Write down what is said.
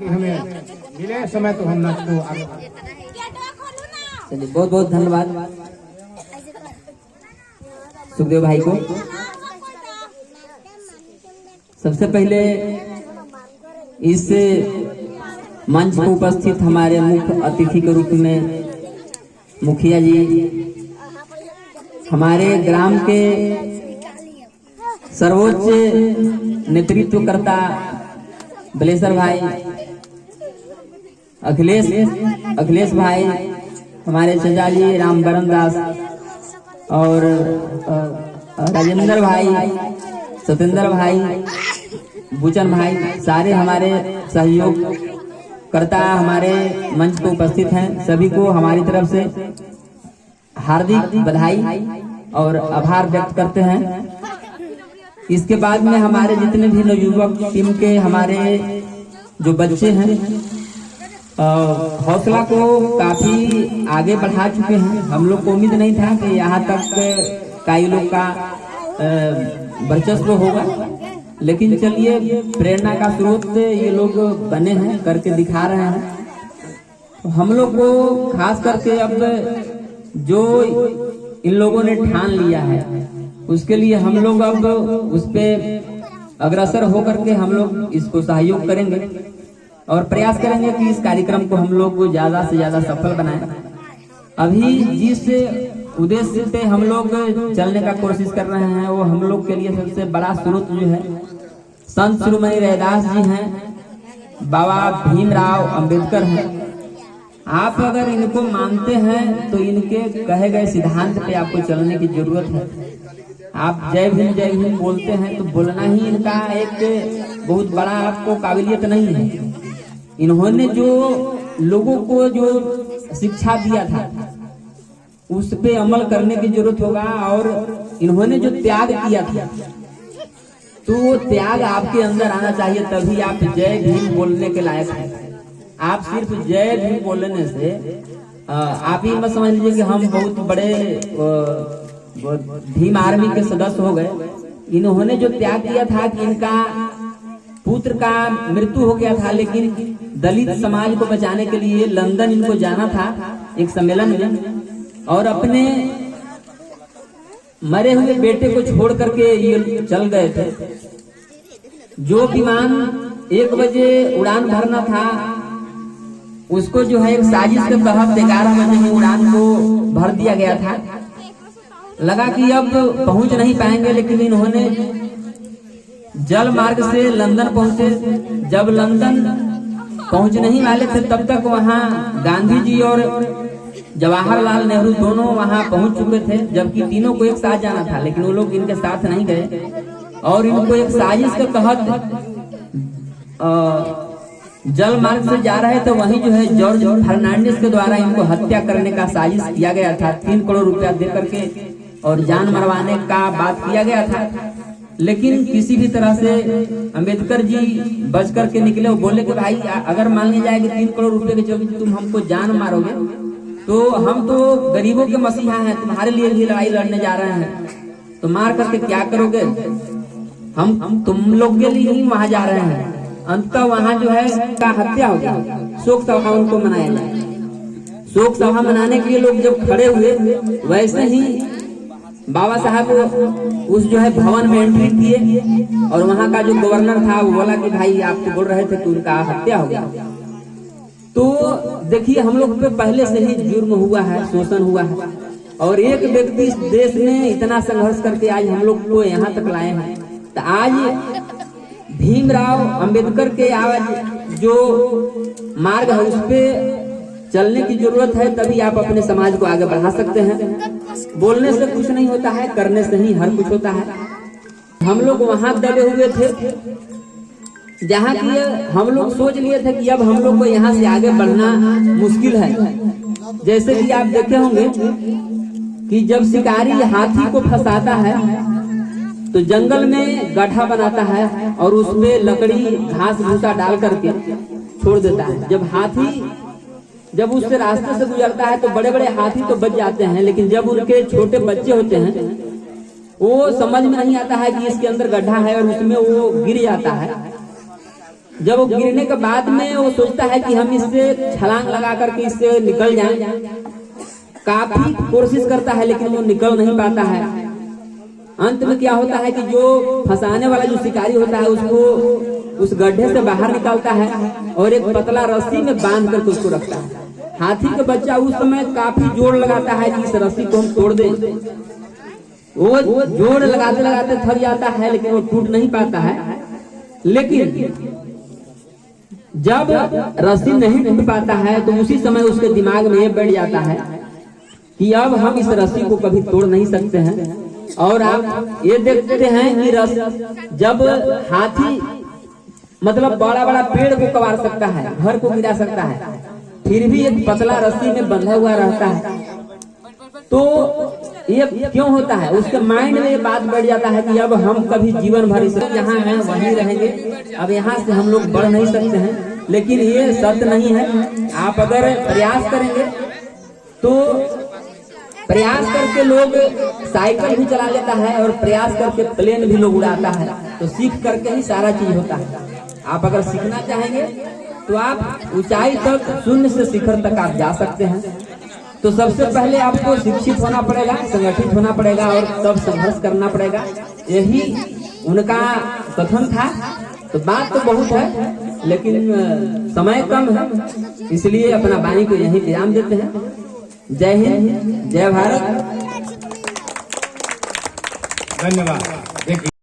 हमें मिले समय तो हम नाच को आगे। चलिए बहुत बहुत धन्यवाद सुखदेव भाई को। सबसे पहले इस मंच पर उपस्थित हमारे मुख्य अतिथि के रूप में मुखिया जी, हमारे ग्राम के सर्वोच्च नेतृत्वकर्ता बलेश्वर भाई, अखिलेश भाई, हमारे चचा जी रामबरन दास और राजेंद्र भाई, सतेंद्र भाई, बुचन भाई, सारे हमारे सहयोग करता हमारे मंच पर उपस्थित हैं। सभी को हमारी तरफ से हार्दिक बधाई और आभार व्यक्त करते हैं। इसके बाद में हमारे जितने भी नवयुवक टीम के हमारे जो बच्चे हैं हौसला को काफी आगे बढ़ा चुके हैं। हम लोग को उम्मीद नहीं था कि यहाँ तक कई लोग का वर्चस्व होगा, लेकिन चलिए प्रेरणा का स्रोत ये लोग बने हैं, करके दिखा रहे हैं। तो हम लोग को खास करके अब जो इन लोगों ने ठान लिया है उसके लिए हम लोग अब उस पे अग्रसर होकर के हम लोग इसको सहयोग करेंगे और प्रयास करेंगे कि इस कार्यक्रम को हम लोग ज्यादा से ज्यादा सफल बनाएं। अभी जिस उद्देश्य से हम लोग चलने का कोशिश कर रहे हैं वो हम लोग के लिए सबसे बड़ा स्रोत जो है संत शिरोमणि रैदास जी हैं, बाबा भीमराव अंबेडकर हैं। आप अगर इनको मानते हैं तो इनके कहे गए सिद्धांत पे आपको चलने की जरूरत है। आप जय भीम बोलते हैं तो बोलना ही इनका एक बहुत बड़ा आपको काबिलियत नहीं है। इन्होंने जो लोगों को जो शिक्षा दिया था उस पे अमल करने की जरूरत होगा, और इन्होंने जो त्याग किया था तो वो त्याग आपके अंदर आना चाहिए, तभी आप जय भीम बोलने के लायक हैं। आप सिर्फ जय भीम बोलने से आप ही मत समझ लीजिए कि हम बहुत बड़े भीम आर्मी के सदस्य हो गए। इन्होंने जो त्याग किया था कि इनका पुत्र का मृत्यु हो गया था, लेकिन दलित समाज को बचाने के लिए लंदन इनको जाना था एक सम्मेलन में, और अपने मरे हुए बेटे को छोड़ करके ये चल गए थे। जो विमान 1 बजे उड़ान भरना था उसको जो है एक साजिश के तहत 11 बजे में उड़ान को भर दिया गया था। लगा कि अब पहुंच नहीं पाएंगे, लेकिन इन्होंने जल मार्ग से लंदन पहुंचे। जब लंदन पहुंचने ही वाले थे तब तक वहां गांधी जी और जवाहरलाल नेहरू दोनों वहां पहुंच चुके थे, जबकि तीनों को एक साथ जाना था, लेकिन वो लोग इनके साथ नहीं गए और इनको एक साजिश के तहत जल मार्ग से जा रहे थे। वहीं जो है जॉर्ज फर्नांडिस के द्वारा इनको हत्या करने का साजिश किया गया था। 3 करोड़ रुपया दे करके और जान मरवाने का बात किया गया था, लेकिन किसी भी तरह से अंबेडकर जी बच करके निकले। वो बोले कि भाई अगर मान लिया जाए कि 3 करोड़ रुपए के चलते तुम हमको जान मारोगे तो हम तो गरीबों के मसीहा हैं, तुम्हारे लिए भी लड़ाई लड़ने जा रहे हैं, तो मार करके क्या करोगे? हम तुम लोग के लिए ही वहां जा रहे हैं। अंततः वहां जो है का हत्या हो गई। शोक सभा उनको मनाया जाए। शोक सभा मनाने के लिए लोग जब खड़े हुए, वैसे ही बाबा साहब उस जो है भवन में एंट्री किए और वहां का जो गवर्नर था वो बोला कि भाई आप तो बोल रहे थे कि उनका हत्या हो गया। तो देखिए हम लोग पे पहले से ही जुर्म हुआ है, शोषण हुआ है, और एक व्यक्ति इस देश में इतना संघर्ष करके आज हम लोग को यहाँ तक लाए हैं। तो आज भीमराव अंबेडकर के आज जो मार्ग है उस पे चलने की जरूरत है, तभी आप अपने समाज को आगे बढ़ा सकते हैं। बोलने से कुछ नहीं होता है, करने से ही हर कुछ होता है। हम लोग वहां दबे हुए थे जहाँ की हम लोग सोच लिए थे कि अब हम लोग को यहाँ से आगे बढ़ना मुश्किल है। जैसे कि आप देखे होंगे कि जब शिकारी हाथी को फंसाता है तो जंगल में गड्ढा बनाता है और उसमें लकड़ी घास भूसा डाल करके छोड़ देता है। जब हाथी जब उससे रास्ते से गुजरता है तो बड़े बड़े हाथी तो बच जाते हैं, लेकिन जब उनके छोटे बच्चे होते हैं वो समझ में नहीं आता है कि इसके अंदर गड्ढा है और उसमें वो गिर जाता है। जब वो गिरने के बाद में वो सोचता है कि हम इससे छलांग लगा करके इससे निकल जाएं, काफी कोशिश करता है लेकिन वो निकल नहीं पाता है। अंत में क्या होता है कि जो फंसाने वाला जो शिकारी होता है उसको उस गड्ढे से बाहर निकालता है और एक पतला रस्सी में बांध करके उसको रखता है। हाथी का बच्चा उस समय काफी जोर लगाता है कि इस रस्सी को हम तोड़ दें। वो जोर लगाते लगाते थक जाता है लेकिन वो टूट नहीं पाता है। लेकिन जब रस्सी नहीं टूट पाता है तो उसी समय उसके दिमाग में ये बैठ जाता है कि अब हम इस रस्सी को कभी तोड़ नहीं सकते हैं। और आप ये देखते हैं कि जब हाथी मतलब बड़ा बड़ा पेड़ को कबाड़ सकता है, घर को गिरा सकता है, फिर भी एक पतला रस्सी में बंधा हुआ रहता है। तो ये क्यों होता है? उसके माइंड में ये बात बैठ जाता है कि अब हम कभी जीवन भर इस यहाँ हैं वहीं रहेंगे, अब यहाँ से हम लोग बढ़ नहीं सकते हैं। लेकिन ये सत्य नहीं है। आप अगर प्रयास करेंगे तो प्रयास करके लोग साइकिल भी चला लेता है और प्रयास करके प्लेन भी लोग उड़ाता है। तो सीख करके ही सारा चीज होता है। आप अगर सीखना चाहेंगे तो आप ऊंचाई तक, शून्य से शिखर तक आप जा सकते हैं। तो सबसे पहले आपको शिक्षित होना पड़ेगा, संगठित होना पड़ेगा और तब संघर्ष करना पड़ेगा। यही उनका कथन था। तो बात तो बहुत है लेकिन समय कम है, इसलिए अपना वाणी को यहीं विराम देते हैं। जय हिंद, जय भारत। धन्यवाद। देखिए